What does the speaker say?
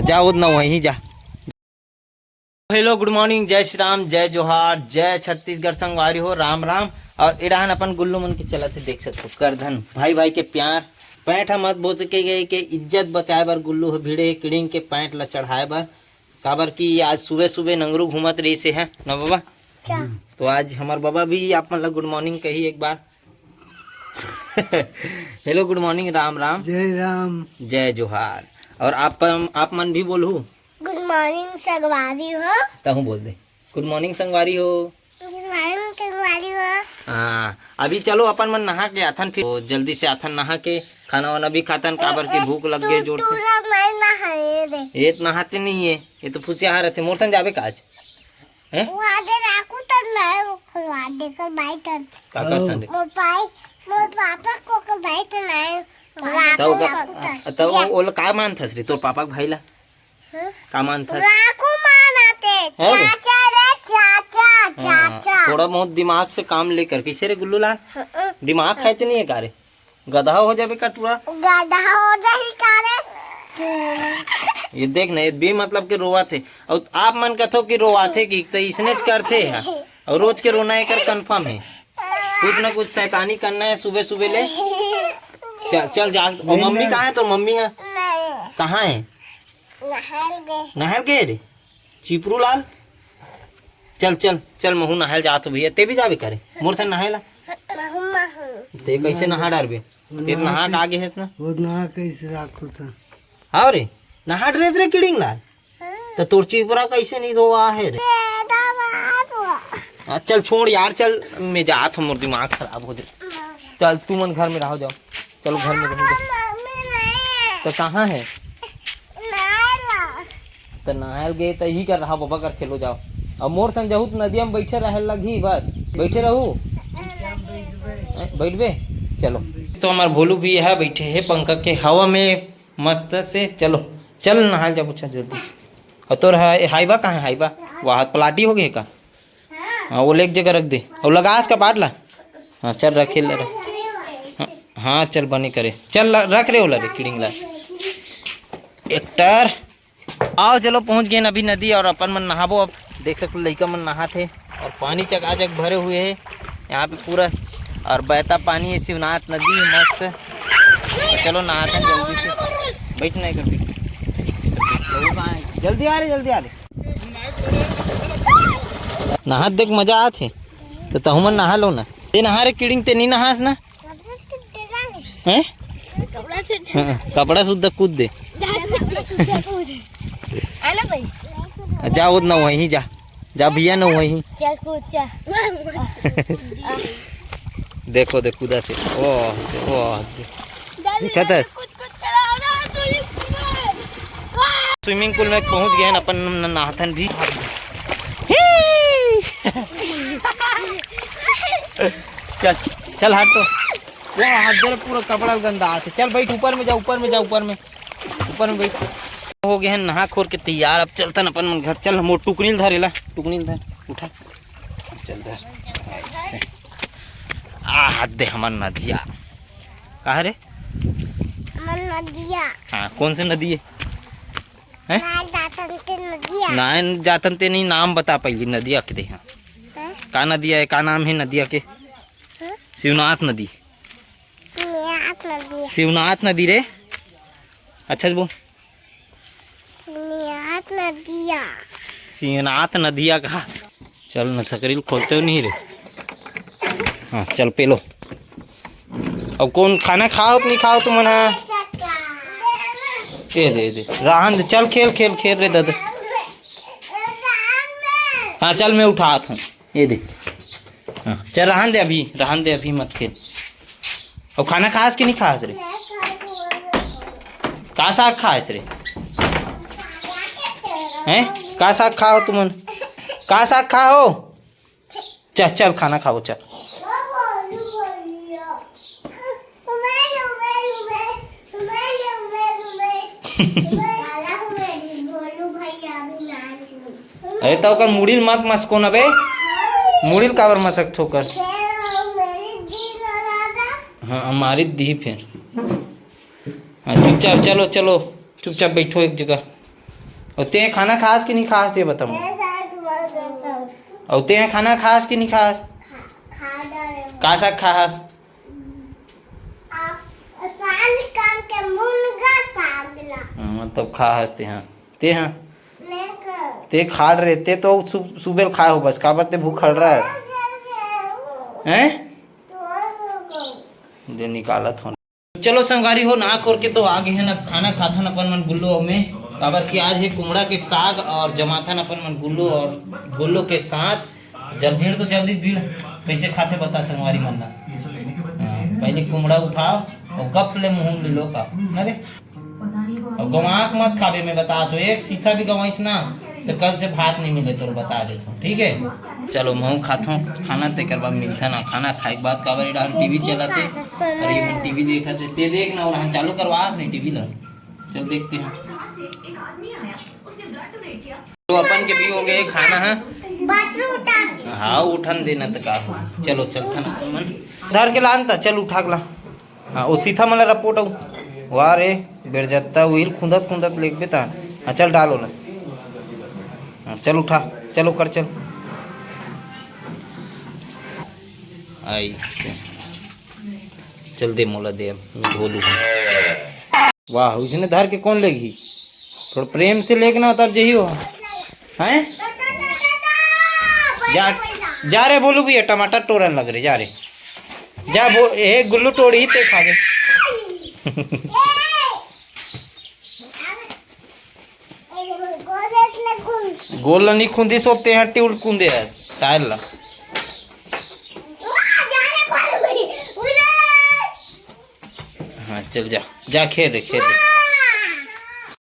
जाओ ना वहीं जा। हेलो गुड मॉर्निंग, जय श्री राम, जय जोहार, जय छत्तीसगढ़ संगवारी हो, राम राम। और इड़ान अपन गुल्लू मन के चलते देख सकते हो, करधन भाई भाई के प्यार पैंट हम मत बोल सके गए के इज्जत बचाए बर गुल्लू भिड़े किड़िंग के पैंट ला चढ़ाए बर, काबर की आज सुबह सुबह नंगरू घूमत रही से है ना बाबा। तो आज हमार बाबा भी आप मतलब गुड मॉर्निंग कही एक बार। Hello good morning, Ram Ram, जय राम, जय जोहार। और आप मन भी बोलू गुड मॉर्निंग संगवारी हो, तहु बोल दे गुड मॉर्निंग संगवारी हो। गुड मॉर्निंग संगवारी हो। हाँ अभी चलो अपन मन नहा के आथन, फिर तो जल्दी से आथन नहा के खाना वाना भी खातन, काबर की भूख लग गए जोर से। ये तो नहाते नहीं है, ये तो फुसिया रहते। मोर संग जाबे काज हैं काका संग मोर पापा को भाई तो ओला का मानथस रे तोर पापा के भाई ला का मानथस? थोड़ा बहुत दिमाग से काम लेकर किसे रे गुल्लू लाल, दिमाग खैच नहीं है का रे? गधा हो जाबे का टूरा, गधा हो जाही का रे। ये देख ना, ये भी मतलब के रोवा थे और आप मन कथो कि रोवा थे कि तो इसने करते हैं और रोज के रोना एक कंफर्म है, कुछ ना कुछ शैतानी करना है सुबह सुबह ले। चल चल जा। और मम्मी कहाँ है? तो मम्मी है कहाँ है? नहल गए रे चिपरू लाल। चल चल चल महू नहाल जा तो भैया, ते भी जाबे करे मोर से नहायला। ते कैसे नहा डारबे? ते नहा के आगे है ना, वो नहा कैसे राखो था? हाँ रे नहा ड्रेस रे किड़िंग लाल, तो तोर चिपरा कैसे नहीं धोआ है रे? चल छोड़ यार, चल मैं जात हूँ, मोर दिमाग खराब हो दे। चल तू मन घर में रहो, जाओ चलो घर में रहो। तो कहाँ है? तो नहायल गए तो ही कर रहा बाबा कर खेलो जाओ। अब मोर संग जहू नदिया में बैठे रहे लगी, बस बैठे रहू बैठबे। चलो तो हमारे भोलू भी है बैठे है पंखा के हवा में मस्त से। चलो चल नहाल जा पूछा जल्दी से। और तोर हाईबा कहाँ है? हाईबा वहाँ पलाटी हो गए का? हाँ वो एक जगह रख दे और लगा आज का पाट ला। हाँ चल रखे ले रख। हाँ चल बने करे, चल रख रहे हो ला रे किड़िंग ला एक्टर। आओ चलो पहुंच गए अभी नदी और अपन मन नहाबो। अब देख सकते लड़का मन नहाते और पानी चकाचक भरे हुए है यहाँ पे पूरा, और बहता पानी है, शिवनाथ नदी मस्त। चलो नहाते जल्दी से, बैठ नहीं कर जल्दी आ रहे जल्दी आ रहे। नहा देख मजा आते तो तहु मन नहा लो ना। ते नहा रे किड़िंग, ते नहीं नहास ना हैं? कपड़ा सुद्धा कूद दे जाओ ना वहीं जा, जा भैया ना वहीं। देखो देख कूदा थे ओह देखतस। स्विमिंग पूल में पहुंच गए अपन नहाथन भी। चल चल हट, तो वो हाथ दे पूरा कपड़ा गंदा आते। चल बैठ ऊपर में जा, ऊपर में जा, ऊपर में बैठ। हो गए हैं नहा खोर के तैयार, अब चलतन अपन घर। चल मोर टुकनील धरेला, टुकनील धर उठा, चल धर ऐसे। आ हाथ दे हमार नदिया कहा रे? नदिया। हाँ कौन से नदी है? नान जातन ते नहीं, नाम बता पहले नदिया के दे। हाँ का नदिया है, का नाम है नदिया के? शिवनाथ नदी। शिवनाथ नदी रे, अच्छा बोल। शिवनाथ नदिया का। चल न सकरील खोलते हो नहीं रे। हाँ चल पे लो। अब कौन खाना खाओ नहीं खाओ तुम ना? ये दे रहन दे, चल खेल खेल खेल रे दादा। हाँ चल मैं उठाता हूँ, ये दे। हाँ चल रहन दे अभी मत खेल। और खाना खास कि नहीं खास रे? का साग खास रे हैं? का साग खाओ तुमन? का साग खाओ? चल चल खाना खाओ चल। अरे तो कर मुड़िल मत मस्को न बे, मुड़िल काबर मसक थोकर। हाँ हमारी दी फिर। हाँ चुपचाप चलो चलो, चुपचाप बैठो एक जगह। और ते खाना खास कि नहीं खास ये बताओ। और ते खाना खास कि नहीं खास? का साग खास? मतलब खास ते हाँ ते हाँ ते खा रहे ते तो सुबह खाए हो बस काबर ते भूख खड़ रहा है जो निकाला था। चलो संगारी हो ना खोर के तो आगे है ना खाना खाता न अपन मन गुल्लो में काबर कि आज है कुमड़ा के साग और जमाथा न अपन मन गुल्लो और गुल्लो के साथ जब भीड़ तो जल्दी भीड़ कैसे खाते बता संगवारी मन ना। पहले कुमड़ा उठाओ और गप ले मुंह ले लो का अरे और गवाक मत खावे मैं बता तो एक सीथा भी गवाइस ना तो कल से भात नहीं मिले तो बता देता हूँ ठीक है। चलो मैं खाता हूँ खाना ते करवा मिलता ना खाना खाए के बाद काबर हम टीवी चलाते और ये मैं टीवी देखा ते देख ना और हम चालू करवास नहीं टीवी ला चल देखते हैं। तो अपन के भी हो गए खाना है हाँ उठन देना तो का हो चलो चल खाना तो मन धर के लान था चल उठा ला हाँ वो सीधा मला रपोट आऊ वाह रे बेर जाता वही खुंदत खुंदत लेक बेता हाँ चल डालो ना हाँ चल उठा चलो कर चल ऐसे चल दे मोला दे मैं धो लूँ। वाह उसने धर के कौन लेगी थोड़ा प्रेम से लेना तब यही हो हैं जा जा रे बोलू भैया टमाटर तोड़न लग रहे जा रे जा वो एक गुल्लू तोड़ी ही ते खा गए गोल नहीं खुंदी सोते हैं टिउल कुंदे है टाइल ला हाँ चल जा जा खेल रे